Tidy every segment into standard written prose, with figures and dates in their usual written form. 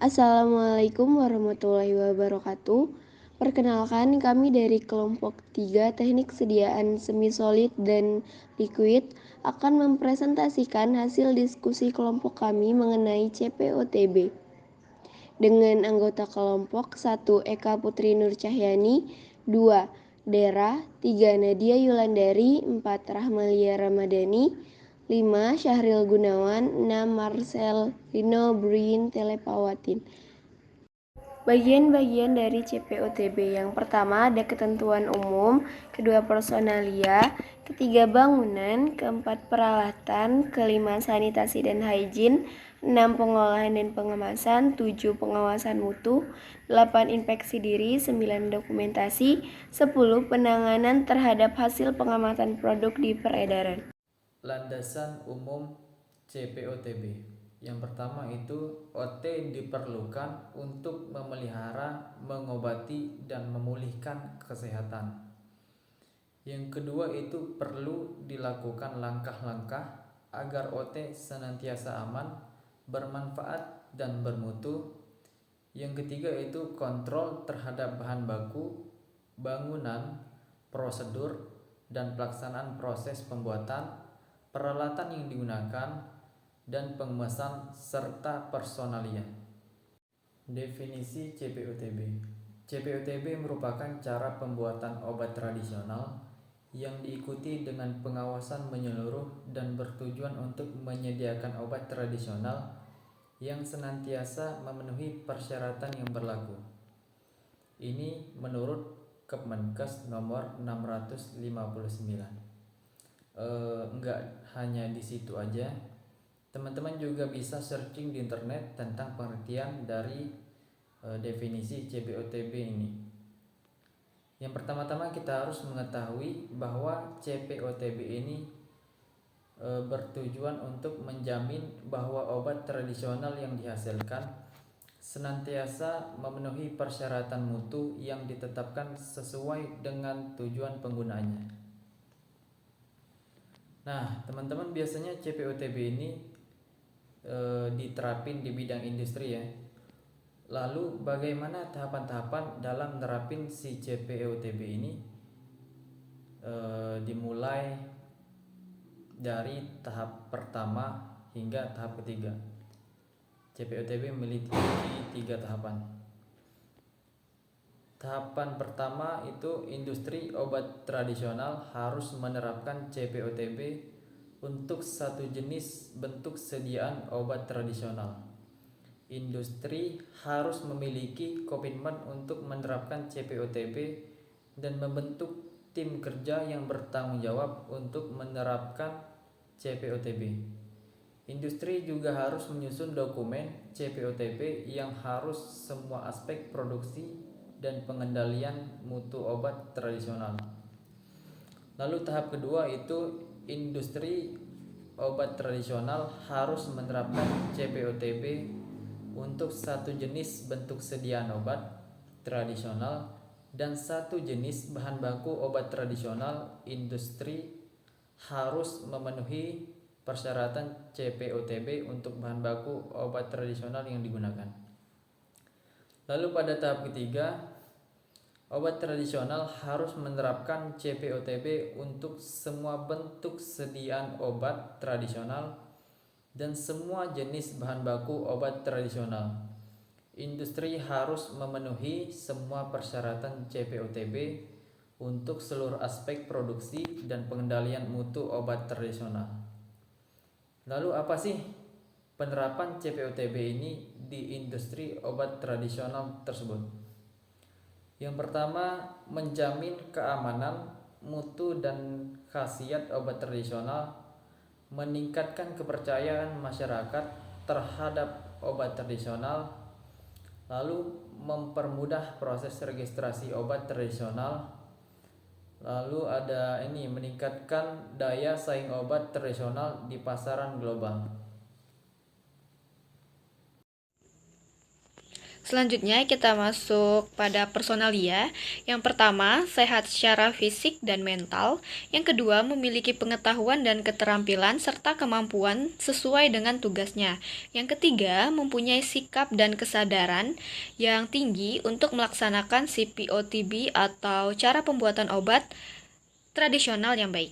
Assalamualaikum warahmatullahi wabarakatuh. Perkenalkan, kami dari kelompok 3 Teknik Sediaan Semi Solid dan Liquid akan mempresentasikan hasil diskusi kelompok kami mengenai CPOTB. Dengan anggota kelompok 1 Eka Putri Nur Cahyani, 2 Dera, 3 Nadia Yulandari, 4 Rahmalia Ramadhani, 5 Syahril Gunawan, 6 Marcel Lino Bruin Telepawatin. Bagian-bagian dari CPOTB yang pertama ada ketentuan umum, kedua personalia, ketiga bangunan, keempat peralatan, kelima sanitasi dan hygiene, 6 pengolahan dan pengemasan, 7 pengawasan mutu, 8 inspeksi diri, 9 dokumentasi, 10 penanganan terhadap hasil pengamatan produk di peredaran. Landasan umum CPOTB. Yang pertama itu OT diperlukan untuk memelihara, mengobati, dan memulihkan kesehatan. Yang kedua itu perlu dilakukan langkah-langkah agar OT senantiasa aman, bermanfaat, dan bermutu. Yang ketiga itu kontrol terhadap bahan baku, bangunan, prosedur, dan pelaksanaan proses pembuatan, peralatan yang digunakan, dan pengemesan serta personalia. Definisi CPOTB. CPOTB merupakan cara pembuatan obat tradisional yang diikuti dengan pengawasan menyeluruh dan bertujuan untuk menyediakan obat tradisional yang senantiasa memenuhi persyaratan yang berlaku. Ini menurut Kemenkes nomor 659. Enggak hanya di situ aja, teman-teman juga bisa searching di internet tentang pengertian dari definisi CPOTB ini. Yang pertama-tama kita harus mengetahui bahwa CPOTB ini bertujuan untuk menjamin bahwa obat tradisional yang dihasilkan senantiasa memenuhi persyaratan mutu yang ditetapkan sesuai dengan tujuan penggunaannya. Nah, teman-teman, biasanya CPOTB ini diterapin di bidang industri ya. Lalu bagaimana tahapan-tahapan dalam nerapin si CPOTB ini? Dimulai dari tahap pertama hingga tahap ketiga. CPOTB memiliki 3 tahapan. Tahapan pertama itu industri obat tradisional harus menerapkan CPOTB untuk satu jenis bentuk sediaan obat tradisional. Industri harus memiliki komitmen untuk menerapkan CPOTB dan membentuk tim kerja yang bertanggung jawab untuk menerapkan CPOTB. Industri juga harus menyusun dokumen CPOTB yang harus semua aspek produksi dan pengendalian mutu obat tradisional. Lalu tahap kedua itu industri obat tradisional harus menerapkan CPOTB untuk satu jenis bentuk sediaan obat tradisional dan satu jenis bahan baku obat tradisional. Industri harus memenuhi persyaratan CPOTB untuk bahan baku obat tradisional yang digunakan. Lalu pada tahap ketiga, obat tradisional harus menerapkan CPOTB untuk semua bentuk sediaan obat tradisional dan semua jenis bahan baku obat tradisional. Industri harus memenuhi semua persyaratan CPOTB untuk seluruh aspek produksi dan pengendalian mutu obat tradisional. Lalu apa sih penerapan CPOTB ini di industri obat tradisional tersebut? Yang pertama, menjamin keamanan, mutu, dan khasiat obat tradisional, meningkatkan kepercayaan masyarakat terhadap obat tradisional, lalu mempermudah proses registrasi obat tradisional, lalu ada meningkatkan daya saing obat tradisional di pasaran global. Selanjutnya kita masuk pada personalia. Yang pertama, sehat secara fisik dan mental. Yang kedua, memiliki pengetahuan dan keterampilan serta kemampuan sesuai dengan tugasnya. Yang ketiga, mempunyai sikap dan kesadaran yang tinggi untuk melaksanakan CPOTB atau cara pembuatan obat tradisional yang baik.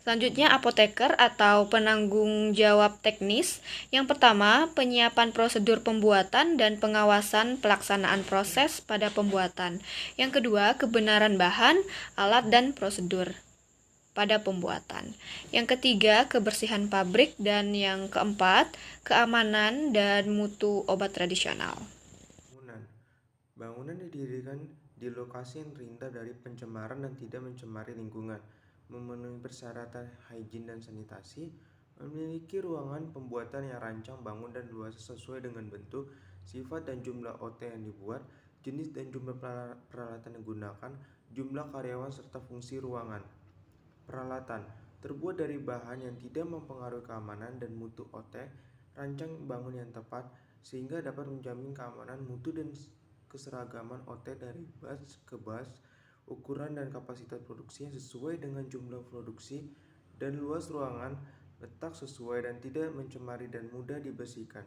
Selanjutnya, apoteker atau penanggung jawab teknis. Yang pertama, penyiapan prosedur pembuatan dan pengawasan pelaksanaan proses pada pembuatan. Yang kedua, kebenaran bahan, alat, dan prosedur pada pembuatan. Yang ketiga, kebersihan pabrik. Dan yang keempat, keamanan dan mutu obat tradisional. Bangunan didirikan di lokasi yang terhindar dari pencemaran dan tidak mencemari lingkungan, memenuhi persyaratan higien dan sanitasi, memiliki ruangan pembuatan yang rancang bangun dan luas sesuai dengan bentuk, sifat dan jumlah OT yang dibuat, jenis dan jumlah peralatan yang digunakan, jumlah karyawan serta fungsi ruangan. Peralatan terbuat dari bahan yang tidak mempengaruhi keamanan dan mutu OT, rancang bangun yang tepat sehingga dapat menjamin keamanan mutu dan keseragaman OT dari batch ke batch, ukuran dan kapasitas produksi yang sesuai dengan jumlah produksi, dan luas ruangan letak sesuai dan tidak mencemari dan mudah dibersihkan.